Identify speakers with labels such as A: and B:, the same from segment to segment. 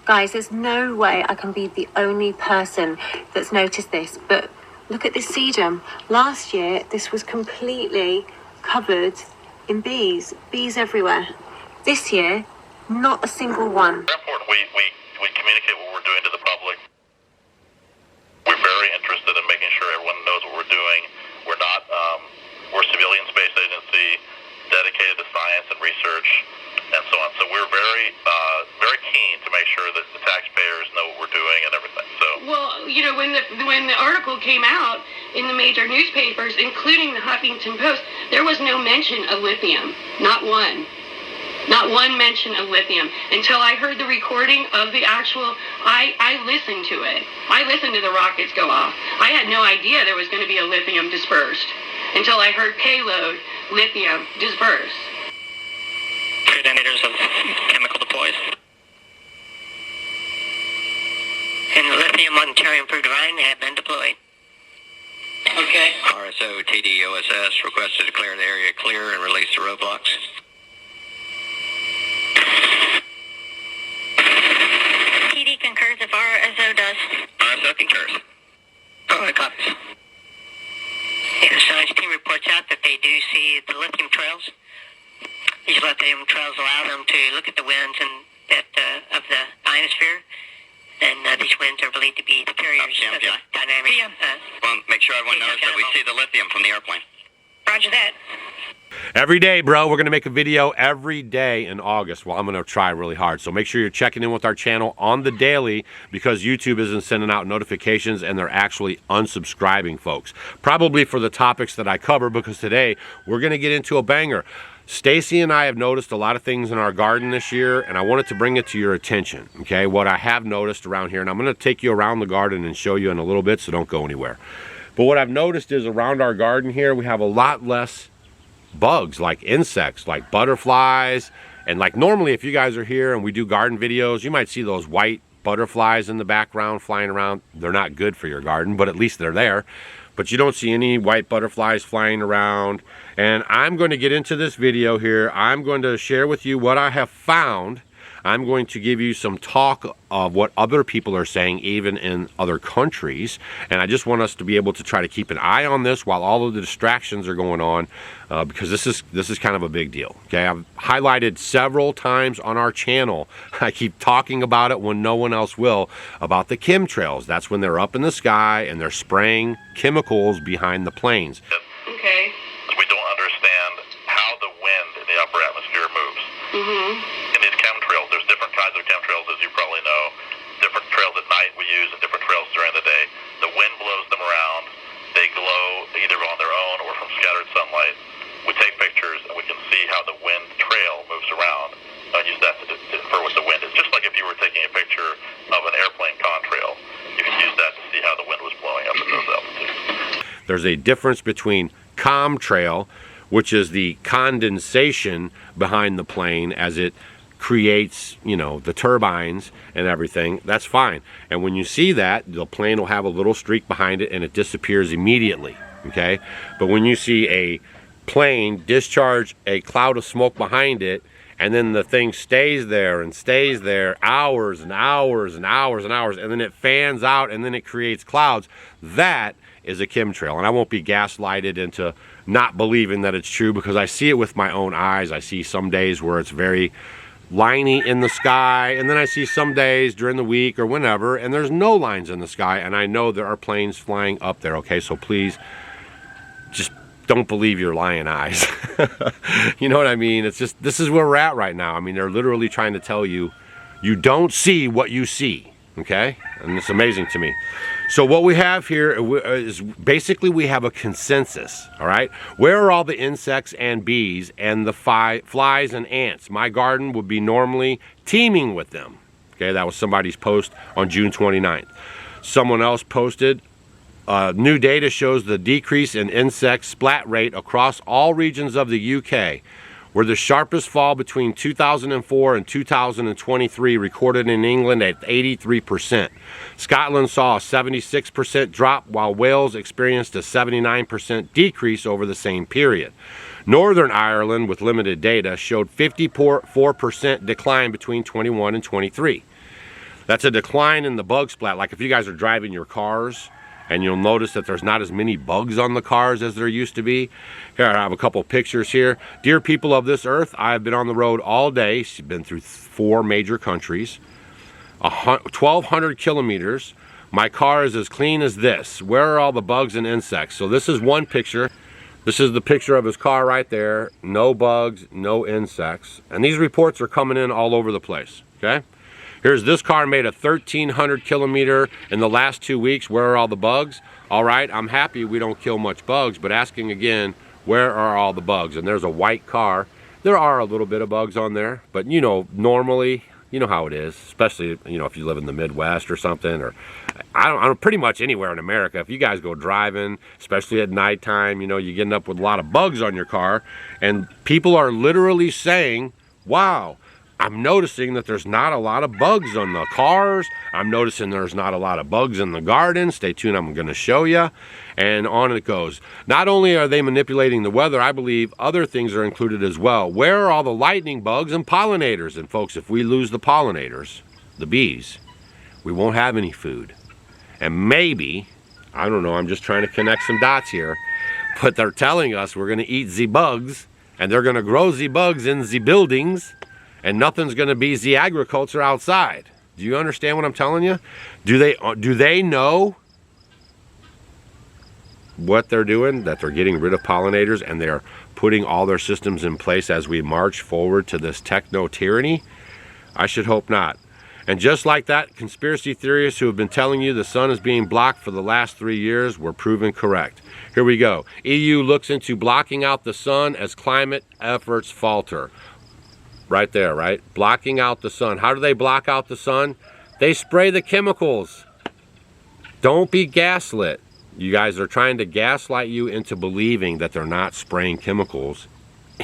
A: Guys, there's no way I can be the only person that's noticed this, but look at this sedum. Last year, this was completely covered in bees everywhere. This year, not a single one.
B: It's important we communicate what we're doing to the public. We're very interested in making sure everyone knows what we're doing. We're not, we're a civilian space agency dedicated to science and research and so on. So we're very keen to make sure that the taxpayers know what we're doing and everything. So,
C: well, you know, when the article came out in the major newspapers, including the Huffington Post, there was no mention of lithium. Not one. Not one mention of lithium until I heard the recording of the actual. I listened to it. I listened to the rockets go off. I had no idea there was going to be a lithium dispersed until I heard payload lithium disperse.
D: Detonators of chemical deploys. And lithium on Techno-tyranny have been deployed.
C: Okay.
E: RSO TDOSS request to declare the area clear and release the roadblocks.
D: TD concurs if RSO does.
E: RSO concurs.
D: Oh, copies. The science team reports out that they do see the lithium trails. These lithium trails allow them to look at the winds and of the ionosphere, and these winds are believed to be the carriers of the dynamic.
E: Well, make sure everyone knows that we see the lithium from the airplane.
D: Roger that.
F: Every day, bro. We're going to make a video every day in August. Well, I'm going to try really hard. So make sure you're checking in with our channel on the daily, because YouTube isn't sending out notifications and they're actually unsubscribing folks. Probably for the topics that I cover, because today we're going to get into a banger. Stacy and I have noticed a lot of things in our garden this year, and I wanted to bring it to your attention, okay? What I have noticed around here, and I'm going to take you around the garden and show you in a little bit, so don't go anywhere. But what I've noticed is around our garden here, we have a lot less bugs, like insects, like butterflies. And like normally, if you guys are here and we do garden videos, you might see those white butterflies in the background flying around. They're not good for your garden, but at least they're there. But you don't see any white butterflies flying around. And I'm going to get into this video here. I'm going to share with you what I have found. I'm going to give you some talk of what other people are saying, even in other countries. And I just want us to be able to try to keep an eye on this while all of the distractions are going on, because this is kind of a big deal. Okay, I've highlighted several times on our channel. I keep talking about it when no one else will, about the chemtrails. That's when they're up in the sky and they're spraying chemicals behind the planes.
C: Okay.
B: we don't understand how the wind in the upper atmosphere moves. In these chemtrails, there's different kinds of chemtrails, as you probably know. Different trails at night we use and different trails during the day. The wind blows them around. They glow either on their own or from scattered sunlight. We take pictures and we can see how the wind trail moves around. I use that to infer what the wind is. Just like if you were taking a picture of an airplane contrail, you can use that to see how the wind was blowing up at those altitudes.
F: There's a difference between chemtrail, which is the condensation behind the plane as it creates, you know, the turbines and everything. That's fine. And when you see that, the plane will have a little streak behind it and it disappears immediately, okay? But when you see a plane discharge a cloud of smoke behind it, and then the thing stays there and stays there hours and hours and hours and hours, and then it fans out and then it creates clouds, that is a chemtrail. And I won't be gaslighted into not believing that it's true, because I see it with my own eyes. I see some days where it's very liney in the sky, and then I see some days during the week or whenever and there's no lines in the sky, and I know there are planes flying up there, okay? So please just don't believe your lying eyes. You know what I mean? It's just, this is where we're at right now. I mean, they're literally trying to tell you, you don't see what you see, okay? And it's amazing to me. So what we have here is basically we have a consensus, all right? Where are all the insects and bees and the flies and ants? My garden would be normally teeming with them. Okay, that was somebody's post on June 29th. Someone else posted, new data shows the decrease in insect splat rate across all regions of the UK, where the sharpest fall between 2004 and 2023 recorded in England at 83%. Scotland saw a 76% drop, while Wales experienced a 79% decrease over the same period. Northern Ireland, with limited data, showed 54% decline between 21 and 23. That's a decline in the bug splat. Like if you guys are driving your cars and you'll notice that there's not as many bugs on the cars as there used to be. Here, I have a couple pictures here. Dear people of this earth, I have been on the road all day. She's been through 4 major countries, 1,200 kilometers. My car is as clean as this. Where are all the bugs and insects? So this is one picture. This is the picture of his car right there. No bugs, no insects. And these reports are coming in all over the place, okay? Here's this car made a 1,300 kilometer in the last 2 weeks. Where are all the bugs? All right, I'm happy we don't kill much bugs, but asking again, where are all the bugs? And there's a white car. There are a little bit of bugs on there, but you know, normally, you know how it is, especially, you know, if you live in the Midwest or something, or I don't pretty much anywhere in America. If you guys go driving, especially at nighttime, you know, you're getting up with a lot of bugs on your car, and people are literally saying, wow, I'm noticing that there's not a lot of bugs on the cars. I'm noticing there's not a lot of bugs in the garden. Stay tuned, I'm going to show you. And on it goes. Not only are they manipulating the weather, I believe other things are included as well. Where are all the lightning bugs and pollinators? And folks, if we lose the pollinators, the bees, we won't have any food. And maybe, I don't know, I'm just trying to connect some dots here, but they're telling us we're going to eat the bugs, and they're going to grow the bugs in the buildings, and nothing's going to be the agriculture outside. Do you understand what I'm telling you? Do they know what they're doing? That they're getting rid of pollinators and they're putting all their systems in place as we march forward to this techno-tyranny? I should hope not. And just like that, conspiracy theorists who have been telling you the sun is being blocked for the last 3 years were proven correct. Here we go. EU looks into blocking out the sun as climate efforts falter. Right there, right? Blocking out the sun. How do they block out the sun? They spray the chemicals. Don't be gaslit. You guys are trying to gaslight you into believing that they're not spraying chemicals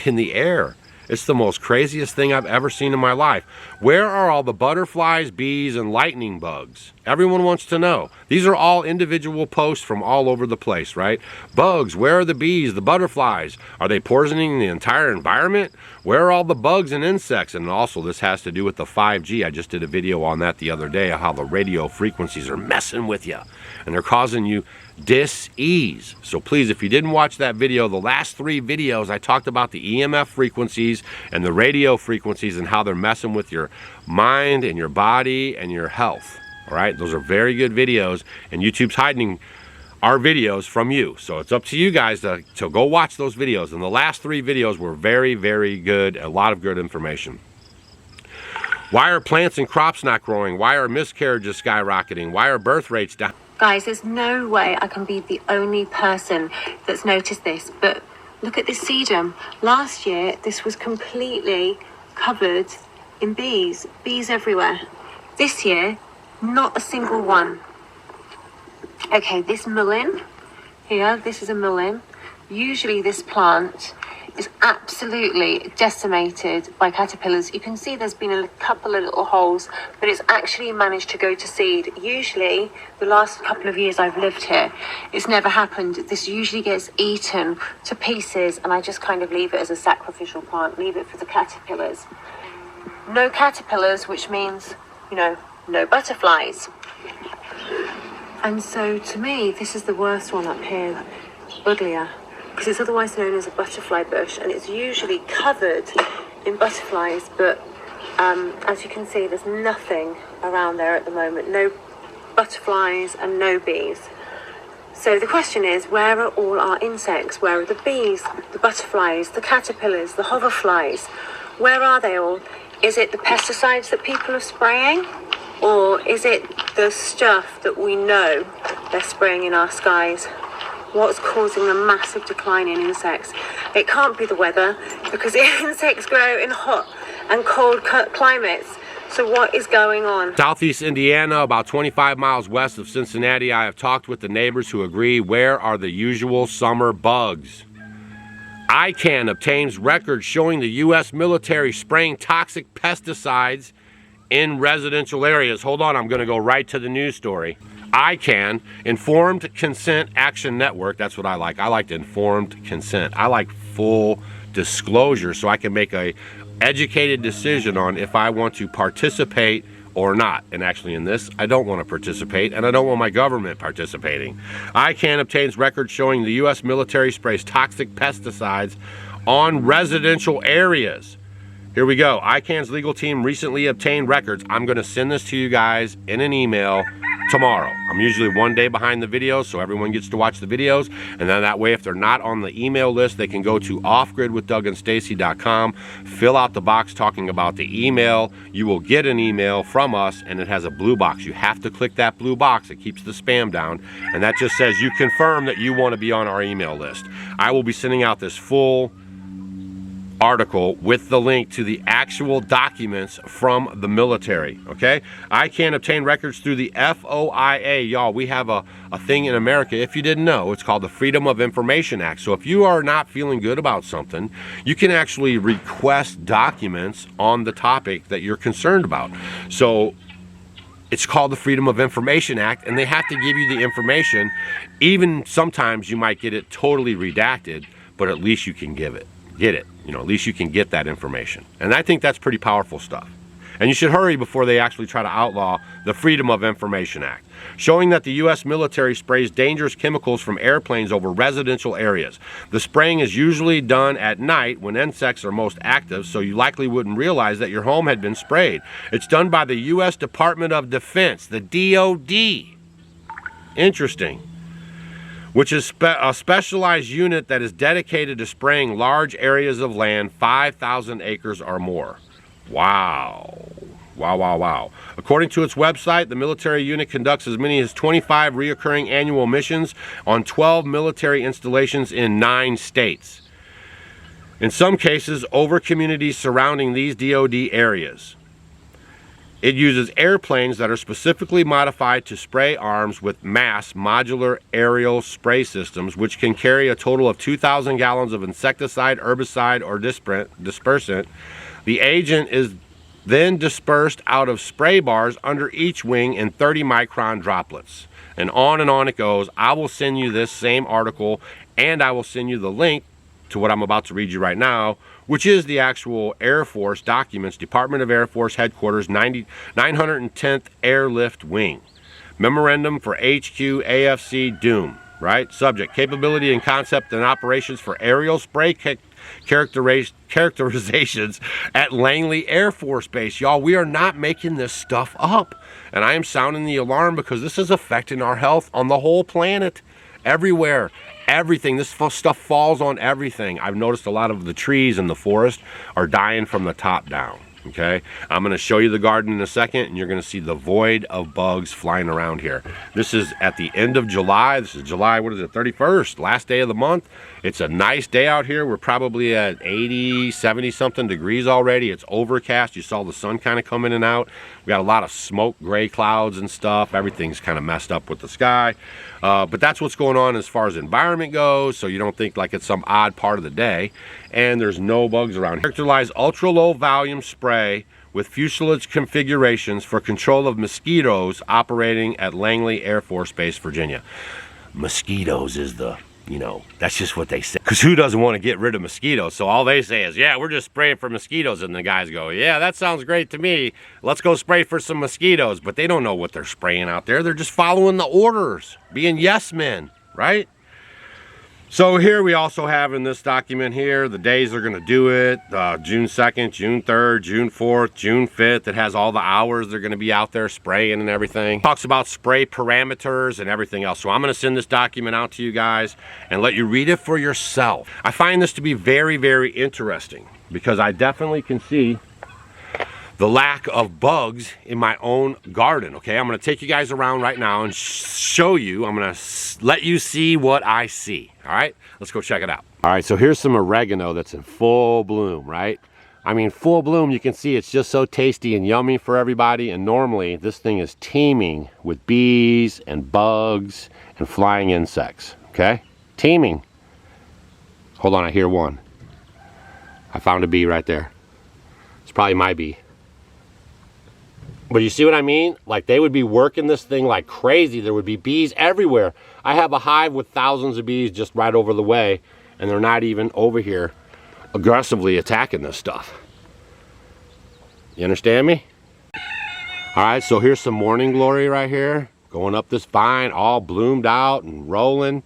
F: in the air. It's the most craziest thing I've ever seen in my life. Where are all the butterflies, bees, and lightning bugs? Everyone wants to know. These are all individual posts from all over the place, right? Bugs, where are the bees, the butterflies? Are they poisoning the entire environment? Where are all the bugs and insects? And also, this has to do with the 5G. I just did a video on that the other day, how the radio frequencies are messing with you. And they're causing you dis-ease. So please, if you didn't watch that video, the last 3 videos, I talked about the EMF frequencies and the radio frequencies and how they're messing with your mind and your body and your health. All right, those are very good videos, and YouTube's hiding our videos from you. So it's up to you guys to go watch those videos. And the last 3 videos were very, very good, a lot of good information. Why are plants and crops not growing? Why are miscarriages skyrocketing? Why are birth rates down?
A: Guys, there's no way I can be the only person that's noticed this, but look at this sedum. Last year, this was completely covered in bees everywhere. This year, not a single one. Okay, this mullein here, this is a mullein. Usually this plant is absolutely decimated by caterpillars. You can see there's been a couple of little holes, but it's actually managed to go to seed. Usually, the last couple of years I've lived here, it's never happened. This usually gets eaten to pieces, and I just kind of leave it as a sacrificial plant, leave it for the caterpillars. No caterpillars, which means, you know, no butterflies. And so to me, this is the worst one up here, uglier, because it's otherwise known as a butterfly bush, and it's usually covered in butterflies, but as you can see, there's nothing around there at the moment. No butterflies and no bees. So the question is, where are all our insects? Where are the bees, the butterflies, the caterpillars, the hoverflies? Where are they all? Is it the pesticides that people are spraying? Or is it the stuff that we know they're spraying in our skies? What's causing the massive decline in insects? It can't be the weather, because insects grow in hot and cold climates. So what is going on?
F: Southeast Indiana, about 25 miles west of Cincinnati, I have talked with the neighbors who agree. Where are the usual summer bugs? ICANN obtains records showing the U.S. military spraying toxic pesticides in residential areas. Hold on, I'm going to go right to the news story. ICANN, Informed Consent Action Network, that's what I like. I like informed consent. I like full disclosure so I can make a educated decision on if I want to participate or not. And actually in this, I don't want to participate, and I don't want my government participating. ICANN obtains records showing the U.S. military sprays toxic pesticides on residential areas. Here we go. ICANN's legal team recently obtained records. I'm going to send this to you guys in an email tomorrow. I'm usually one day behind the videos, so everyone gets to watch the videos, and then that way if they're not on the email list, they can go to offgridwithdougandstacy.com, fill out the box talking about the email. You will get an email from us, and it has a blue box. You have to click that blue box. It keeps the spam down, and that just says you confirm that you want to be on our email list. I will be sending out this full article with the link to the actual documents from the military, okay? I can obtain records through the FOIA. Y'all, we have a thing in America, if you didn't know, it's called the Freedom of Information Act. So if you are not feeling good about something, you can actually request documents on the topic that you're concerned about. So it's called the Freedom of Information Act, and they have to give you the information. Even sometimes you might get it totally redacted, but at least you can get it. You know, at least you can get that information. And I think that's pretty powerful stuff. And you should hurry before they actually try to outlaw the Freedom of Information Act, showing that the U.S. military sprays dangerous chemicals from airplanes over residential areas. The spraying is usually done at night when insects are most active, so you likely wouldn't realize that your home had been sprayed. It's done by the U.S. Department of Defense, the DOD. Interesting. Which is a specialized unit that is dedicated to spraying large areas of land, 5,000 acres or more. Wow. Wow, wow, wow. According to its website, the military unit conducts as many as 25 reoccurring annual missions on 12 military installations in 9 states. In some cases, over communities surrounding these DoD areas. It uses airplanes that are specifically modified to spray arms with mass modular aerial spray systems, which can carry a total of 2,000 gallons of insecticide, herbicide, or dispersant. The agent is then dispersed out of spray bars under each wing in 30-micron droplets. And on it goes. I will send you this same article, and I will send you the link to what I'm about to read you right now, which is the actual Air Force documents, Department of Air Force Headquarters, 910th Airlift Wing. Memorandum for HQ AFC Doom, right? Subject, capability and concept and operations for aerial spray characterizations at Langley Air Force Base. Y'all, we are not making this stuff up. And I am sounding the alarm because this is affecting our health on the whole planet. Everywhere. Everything. This stuff falls on everything. I've noticed a lot of the trees in the forest are dying from the top down. Okay, I'm going to show you the garden in a second, and you're going to see the void of bugs flying around here. This is at the end of July. This is July, what is it, 31st, last day of the month. It's a nice day out here. We're probably at 80, 70 something degrees already. It's overcast. You saw the sun kind of come in and out. We got a lot of smoke, gray clouds and stuff. Everything's kind of messed up with the sky. But that's what's going on as far as environment goes, so you don't think like it's some odd part of the day. And there's no bugs around here. Characterized ultra low volume spray with fuselage configurations for control of mosquitoes operating at Langley Air Force Base, Virginia. Mosquitoes is the, you know, that's just what they say. Because who doesn't want to get rid of mosquitoes? So all they say is, yeah, we're just spraying for mosquitoes. And the guys go, yeah, that sounds great to me. Let's go spray for some mosquitoes. But they don't know what they're spraying out there. They're just following the orders, being yes men, right? So here we also have in this document here, the days they're going to do it, June 2nd, June 3rd, June 4th, June 5th. It has all the hours they're going to be out there spraying and everything. Talks about spray parameters and everything else. So I'm going to send this document out to you guys and let you read it for yourself. I find this to be very, very interesting because I definitely can see the lack of bugs in my own garden. Okay, I'm going to take you guys around right now and show you. I'm going to let you see what I see. All right, let's go check it out. All right, so here's some oregano that's in full bloom, right? I mean, full bloom. You can see it's just so tasty and yummy for everybody. And normally this thing is teeming with bees and bugs and flying insects. Okay, teeming. Hold on, I hear one. I found a bee right there. It's probably my bee. But you see what I mean? Like, they would be working this thing like crazy. There would be bees everywhere. I have a hive with thousands of bees just right over the way, and they're not even over here aggressively attacking this stuff. You understand me? All right, so here's some morning glory right here, going up this vine, all bloomed out and rolling,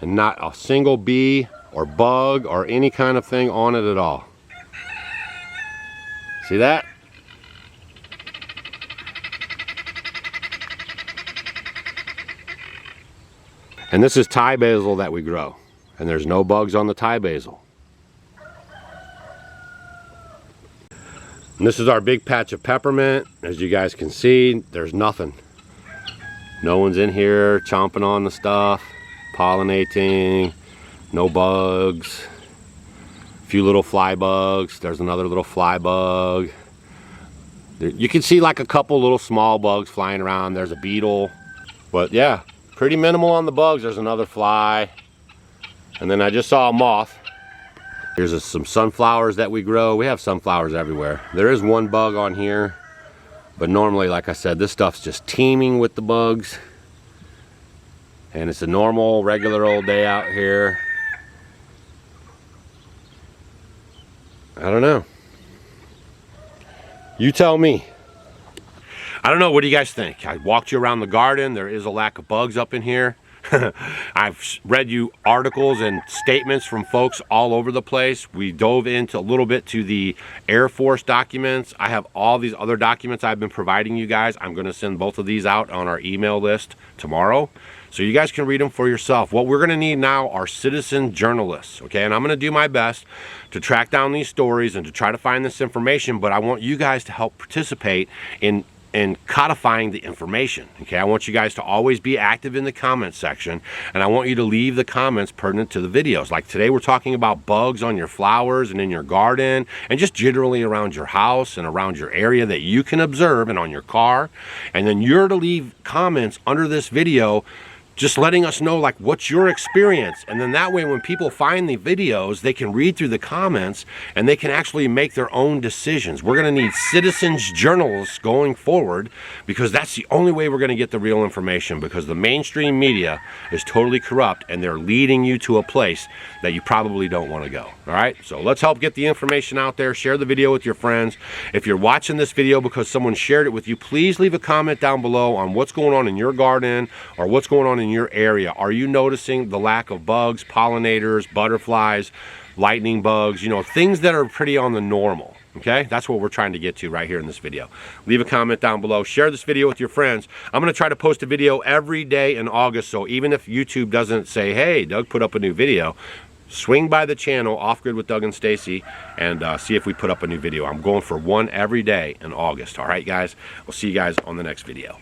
F: and not a single bee or bug or any kind of thing on it at all. See that? And this is Thai basil that we grow, and there's no bugs on the Thai basil. And this is our big patch of peppermint. As you guys can see, there's nothing. No one's in here chomping on the stuff, pollinating, no bugs. A few little fly bugs. There's another little fly bug. You can see like a couple little small bugs flying around. There's a beetle. But yeah, pretty minimal on the bugs. There's another fly. And then I just saw a moth. Here's some sunflowers that we grow. We have sunflowers everywhere. There is one bug on here, but normally, like I said, this stuff's just teeming with the bugs. And it's a normal, regular old day out here. I don't know. You tell me. I don't know, what do you guys think? I walked you around the garden. There is a lack of bugs up in here. I've read you articles and statements from folks all over the place. We dove into a little bit to the Air Force documents. I have all these other documents I've been providing you guys. I'm going to send both of these out on our email list tomorrow, so you guys can read them for yourself. What we're going to need now are citizen journalists, okay? And I'm going to do my best to track down these stories and to try to find this information, but I want you guys to help participate in codifying the information, okay? I want you guys to always be active in the comment section, and I want you to leave the comments pertinent to the videos. Like today, we're talking about bugs on your flowers and in your garden, and just generally around your house and around your area that you can observe, and on your car. And then you're to leave comments under this video just letting us know like what's your experience, and then that way when people find the videos, they can read through the comments and they can actually make their own decisions. We're going to need citizens journalists going forward, because that's the only way we're going to get the real information, because the mainstream media is totally corrupt and they're leading you to a place that you probably don't want to go. All right, so let's help get the information out there. Share the video with your friends. If you're watching this video because someone shared it with you, please leave a comment down below on what's going on in your garden or what's going on in your area. Are you noticing the lack of bugs, pollinators, butterflies, lightning bugs, you know, things that are pretty on the normal? Okay, that's what we're trying to get to right here in this video. Leave a comment down below. Share this video with your friends. I'm going to try to post a video every day in August, so even if YouTube doesn't say, hey, Doug put up a new video, swing by the channel, Off Grid with Doug and Stacy, and see if we put up a new video. I'm going for one every day in August. All right, guys? We'll see you guys on the next video.